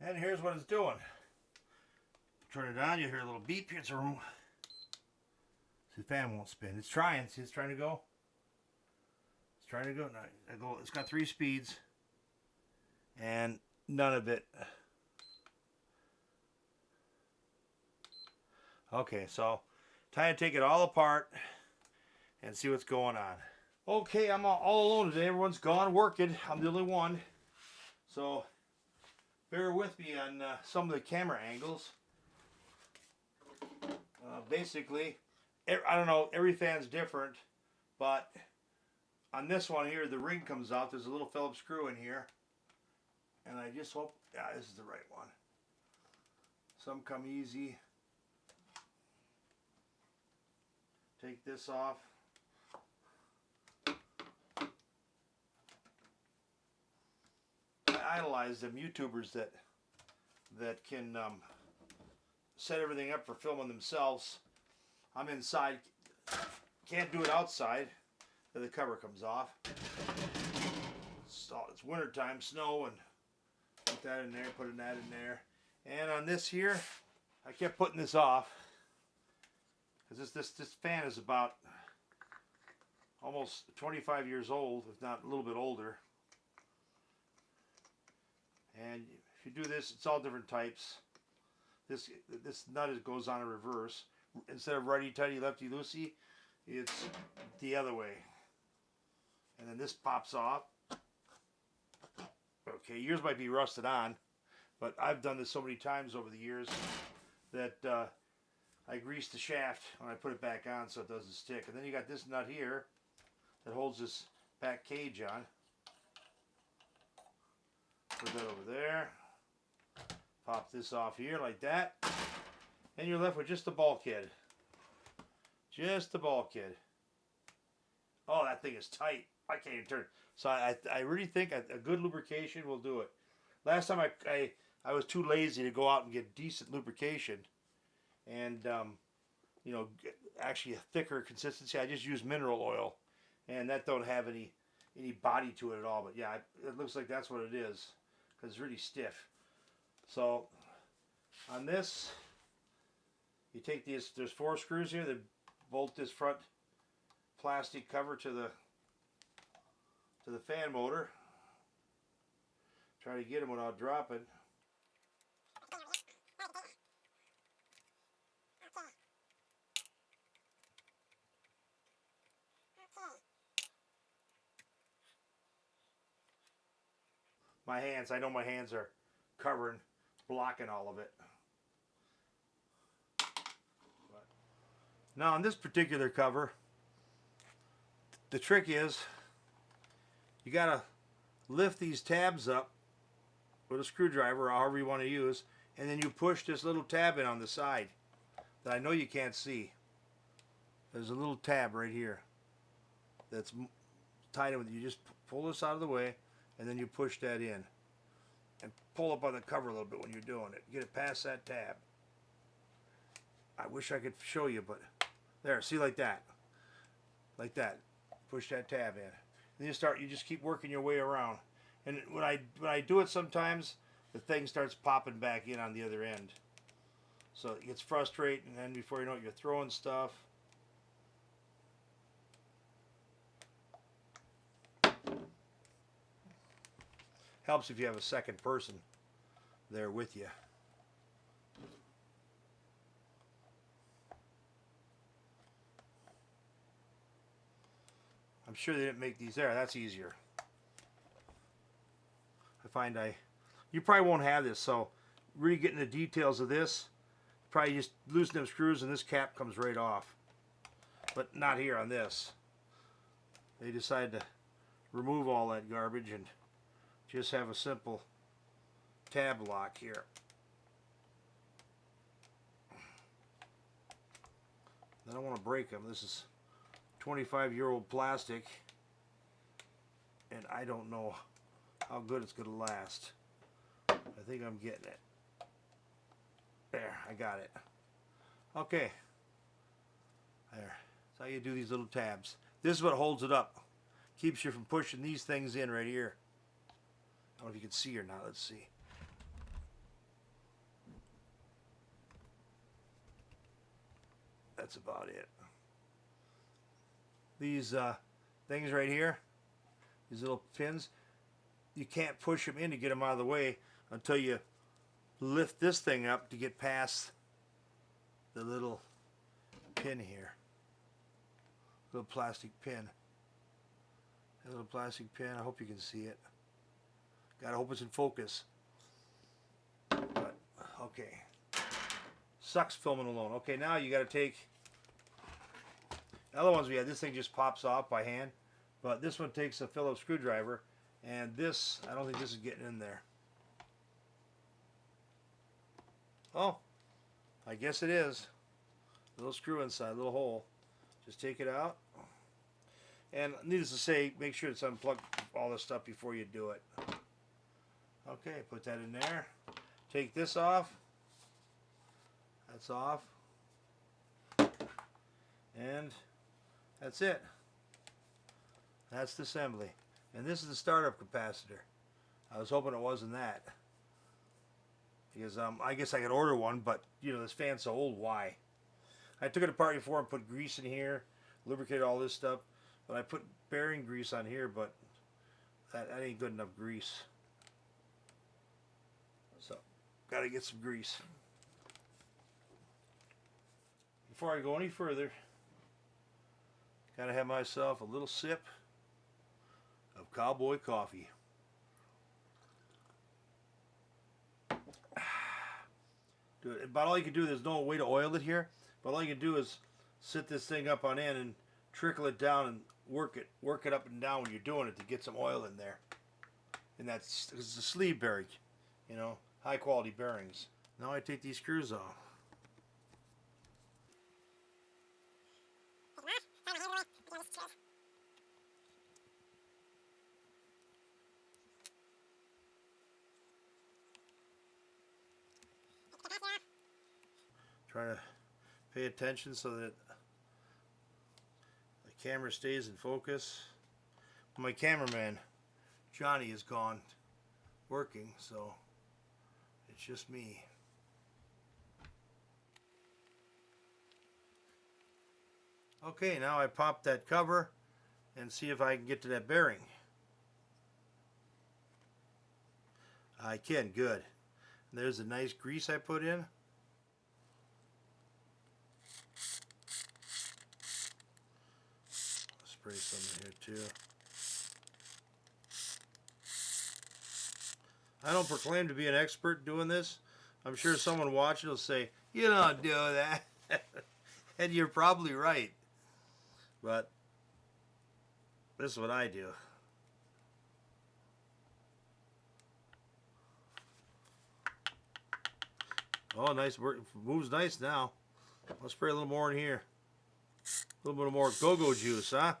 And here's what it's doing. Turn it on, you hear a little beep. It's a room. See, the fan won't spin. It's trying. See, it's trying to go. It's trying to go. No, it's got 3 speeds. And none of it. Okay, so time to take it all apart and see what's going on. Okay, I'm all alone today. Everyone's gone working. I'm the only one. So bear with me on some of the camera angles. Basically, I don't know, every fan's different, but on this one here, the ring comes out. There's a little Phillips screw in here. And I just hope, yeah, this is the right one. Some come easy. Take this off. I idolize them YouTubers that can set everything up for filming themselves. I'm inside, can't do it outside. The cover comes off. It's winter time, snow, and put that in there, putting that in there. And on this here, I kept putting this off because this fan is about almost 25 years old, if not a little bit older. And if you do this, it's all different types. This nut goes on in reverse. Instead of righty-tighty, lefty-loosey, it's the other way. And then this pops off. Okay, yours might be rusted on, but I've done this so many times over the years that I grease the shaft when I put it back on so it doesn't stick. And then you got this nut here that holds this back cage on. Put that over there. Pop this off here like that. And you're left with just the bulkhead. Just the bulkhead. Oh, that thing is tight. I can't even turn it. So I really think a good lubrication will do it. Last time I was too lazy to go out and get decent lubrication. And, you know, actually a thicker consistency. I just use mineral oil. And that don't have any body to it at all. But yeah, it looks like that's what it is. Because it's really stiff. So on this, you take these, there's 4 screws here that bolt this front plastic cover to the fan motor. Try to get them without dropping. My hands, I know my hands are covering, blocking all of it. Now on this particular cover, the trick is you gotta lift these tabs up with a screwdriver or however you want to use, and then you push this little tab in on the side that I know you can't see. There's a little tab right here that's tied in with, you just pull this out of the way and then you push that in and pull up on the cover a little bit when you're doing it. Get it past that tab. I wish I could show you, but there, see, like that. Like that. Push that tab in. And you just keep working your way around. And when I do it sometimes, the thing starts popping back in on the other end. So it gets frustrating, and then before you know it, you're throwing stuff. Helps if you have a second person there with you. I'm sure they didn't make these there. That's easier. I find you probably won't have this, so really getting the details of this, probably just loosen them screws and this cap comes right off. But not here on this. They decided to remove all that garbage and just have a simple tab lock here. I don't want to break them. This is 25-year-old plastic, and I don't know how good it's going to last. I think I'm getting it. There, I got it. Okay. There. That's how you do these little tabs. This is what holds it up. Keeps you from pushing these things in right here. I don't know if you can see or not. Let's see. that's about it. These things right here, these little pins, you can't push them in to get them out of the way until you lift this thing up to get past the little pin here. Little plastic pin. A little plastic pin. I hope you can see it. Gotta hope it's in focus. But, okay. Sucks filming alone. Okay, now you gotta take the other ones we had. This thing just pops off by hand, but this one takes a Phillips screwdriver, and this, I don't think this is getting in there. Oh, I guess it is. A little screw inside, a little hole. Just take it out. And needless to say, make sure it's unplugged all this stuff before you do it. Okay, put that in there. Take this off. That's off. And that's it. That's the assembly. And this is the startup capacitor. I was hoping it wasn't that. Because I guess I could order one, but you know, this fan's so old, why? I took it apart before and put grease in here, lubricated all this stuff. But I put bearing grease on here, but that ain't good enough grease. So, gotta get some grease. Before I go any further, gotta have myself a little sip of cowboy coffee. About all you can do, there's no way to oil it here, but all you can do is sit this thing up on end and trickle it down and work it up and down when you're doing it to get some oil in there. And that's it's a sleeve bearing, you know, high quality bearings. Now I take these screws off. Try to pay attention so that the camera stays in focus. My cameraman Johnny is gone working, so it's just me. Okay, now I pop that cover and see if I can get to that bearing. I can, good. There's a nice grease I put in. Spray some in here too. I don't proclaim to be an expert doing this. I'm sure someone watching will say, "You don't do that," and you're probably right. But this is what I do. Oh, nice work. Moves nice now. I'll spray a little more in here. A little bit more go-go juice, huh?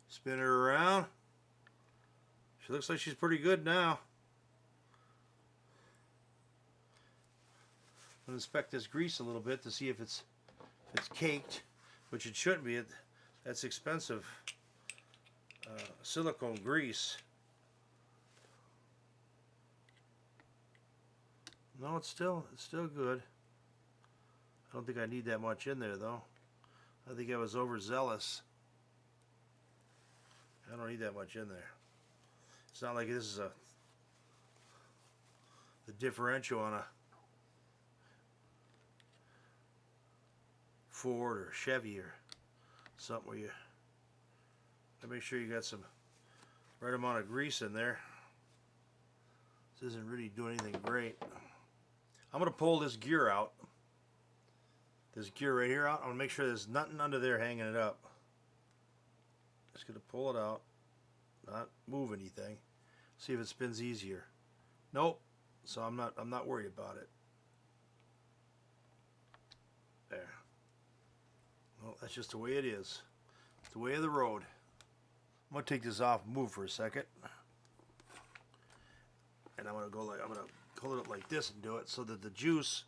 Spin her around. She looks like she's pretty good now. I'm gonna inspect this grease a little bit to see if it's caked, which it shouldn't be. That's expensive silicone grease. No, it's still good. I don't think I need that much in there though. I think I was overzealous. I don't need that much in there. It's not like this is the differential on a Ford or Chevy or something where you gotta make sure you got some right amount of grease in there. This isn't really doing anything great. I'm gonna pull this gear out. This gear right here out. I'm gonna make sure there's nothing under there hanging it up. Just gonna pull it out, not move anything. See if it spins easier. Nope. So I'm not worried about it. There. Well, that's just the way it is. It's the way of the road. I'm gonna take this off and move for a second. And I'm gonna hold it up like this and do it so that the juice,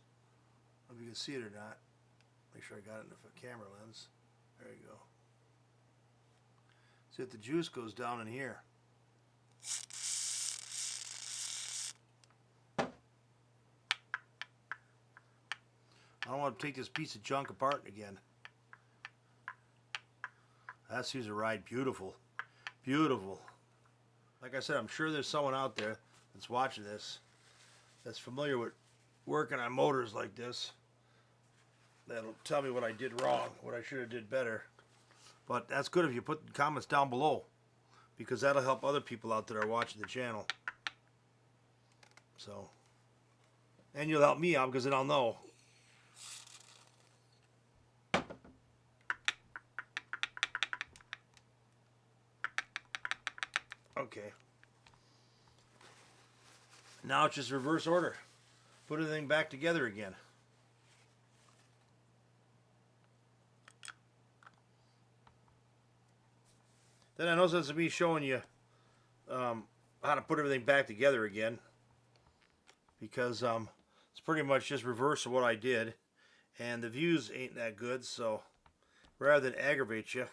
I don't know if you can see it or not. Make sure I got it in the camera lens. There you go. See if the juice goes down in here. I don't want to take this piece of junk apart again. That seems to ride beautiful. Beautiful. Like I said, I'm sure there's someone out there that's watching this that's familiar with working on motors like this. That'll tell me what I did wrong, what I should have did better. But that's good if you put comments down below, because that'll help other people out that are watching the channel. So, and you'll help me out because then I'll know. Okay. Now it's just reverse order. Put everything back together again. Then I know this is me showing you how to put everything back together again, because it's pretty much just reverse of what I did, and the views ain't that good. So rather than aggravate you,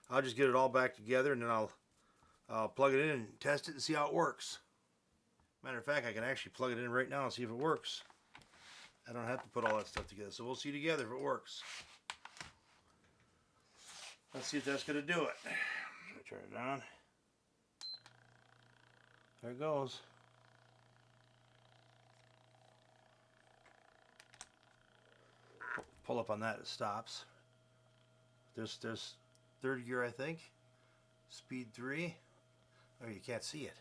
I'll just get it all back together, and then I'll plug it in and test it and see how it works. Matter of fact, I can actually plug it in right now and see if it works. I don't have to put all that stuff together, so we'll see together if it works. Let's see if that's going to do it. Turn it on. There it goes. Pull up on that, it stops. There's third gear, I think. Speed 3. Oh, you can't see it.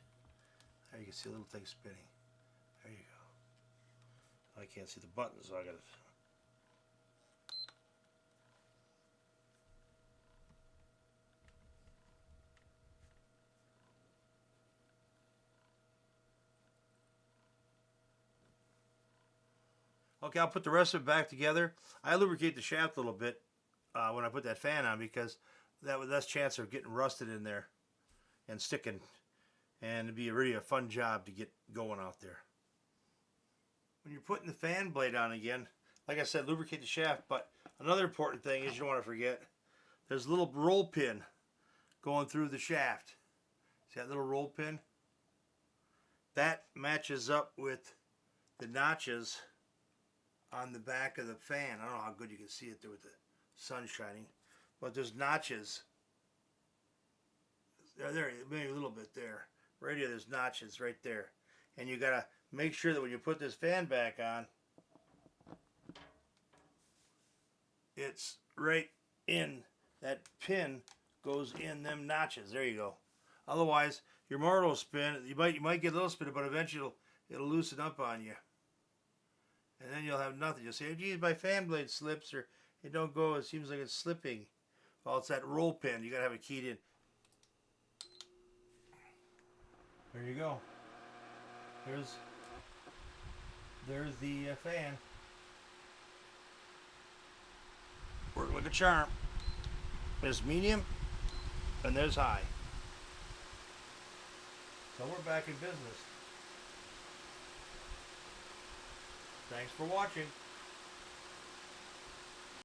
There you can see a little thing spinning. There you go. I can't see the buttons, so I gotta. Okay, I'll put the rest of it back together. I lubricate the shaft a little bit when I put that fan on, because that was less chance of getting rusted in there and sticking. And it'd be really a fun job to get going out there. When you're putting the fan blade on again, like I said, lubricate the shaft. But another important thing is, you don't want to forget, there's a little roll pin going through the shaft. See that little roll pin? That matches up with the notches on the back of the fan. I don't know how good you can see it there with the sun shining, but there's notches. There, maybe a little bit there. Right here, there's notches right there. And you gotta make sure that when you put this fan back on, it's right in, that pin goes in them notches. There you go. Otherwise, your motor will spin. You might get a little spin, but eventually it'll loosen up on you. And then you'll have nothing. You'll say, oh, geez, my fan blade slips, or it don't go, it seems like it's slipping. Well, it's that roll pin. You gotta have it keyed in. There you go. There's the fan. Working like a charm. There's medium, and there's high. So we're back in business. Thanks for watching.